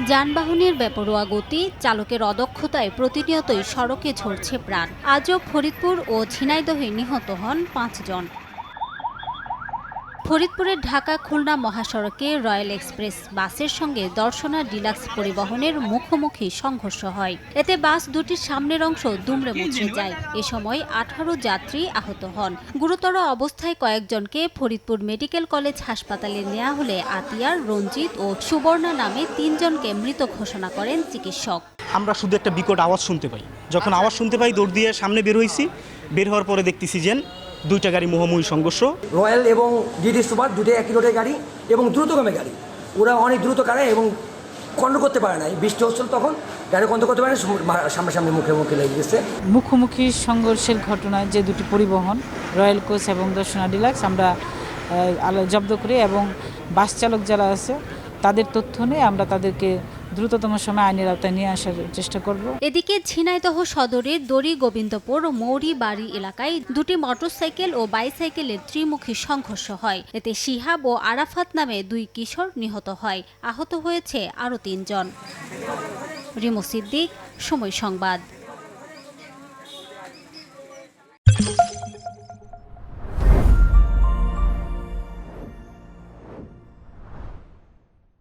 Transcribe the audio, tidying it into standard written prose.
যানবাহনের বেপরোয়া গতি, চালকের অদক্ষতায় প্রতিনিয়তই সড়কে ঝরছে প্রাণ। আজও ফরিদপুর ও ঝিনাইদহে নিহত হন ৫ জন। ফরিদপুরের ঢাকা খুলনা মহাসড়কে রয়্যাল এক্সপ্রেস বাসের সঙ্গে দর্শনা ডিলাক্স পরিবহনের মুখোমুখি সংঘর্ষ হয়। এতে বাস দুটির সামনের অংশ দুমড়ে মুচড়ে যায়। এ সময় ১৮ যাত্রী আহত হন। গুরুতর অবস্থায় কয়েকজনকে ফরিদপুর মেডিকেল কলেজ হাসপাতালে নেওয়া হলে আতিয়ার, রঞ্জিত ও সুবর্ণা নামে ৩ জনকে মৃত ঘোষণা করেন চিকিৎসক। আমরা শুধু একটা বিকট আওয়াজ শুনতে পাই। যখন আওয়াজ শুনতে পাই দৌড় দিয়ে সামনে বের হয়েছি। বের হওয়ার পরে দেখতেছি যে দুইটা গাড়ি মুখোমুখি সংঘর্ষ। রয়্যাল এবং ডিডি সুপার দুটোই একই রোডের গাড়ি এবং দ্রুতগামী গাড়ি। ওরা অনেক দ্রুত কারে এবং কন্ট্রোল করতে পারে না। বৃষ্টি হচ্ছিল তখন গাড়ি কন্ট্রোল করতে পারে না, সামনাসামনি মুখে লেগে গেছে। মুখোমুখি সংঘর্ষের ঘটনায় যে দুটি পরিবহন রয়্যাল কোচ এবং দর্শনা ডিলাক্স আমরা জব্দ করি এবং বাস চালক যারা আছে তাদের তথ্য নিয়ে আমরা তাদেরকে দ্রুততম সময় আইনের আওতায় নিয়ে আসার চেষ্টা করব। এদিকে ঝিনাইদহ সদরের দড়ি গোবিন্দপুর মৌরি বাড়ি এলাকায় দুটি মোটরসাইকেল ও বাইসাইকেলের ত্রিমুখী সংঘর্ষ হয়। এতে শিহাব ও আরাফাত নামে 2 কিশোর নিহত হয়। আহত হয়েছে আরও 3 জন। রিমু সিদ্দিক, সময় সংবাদ।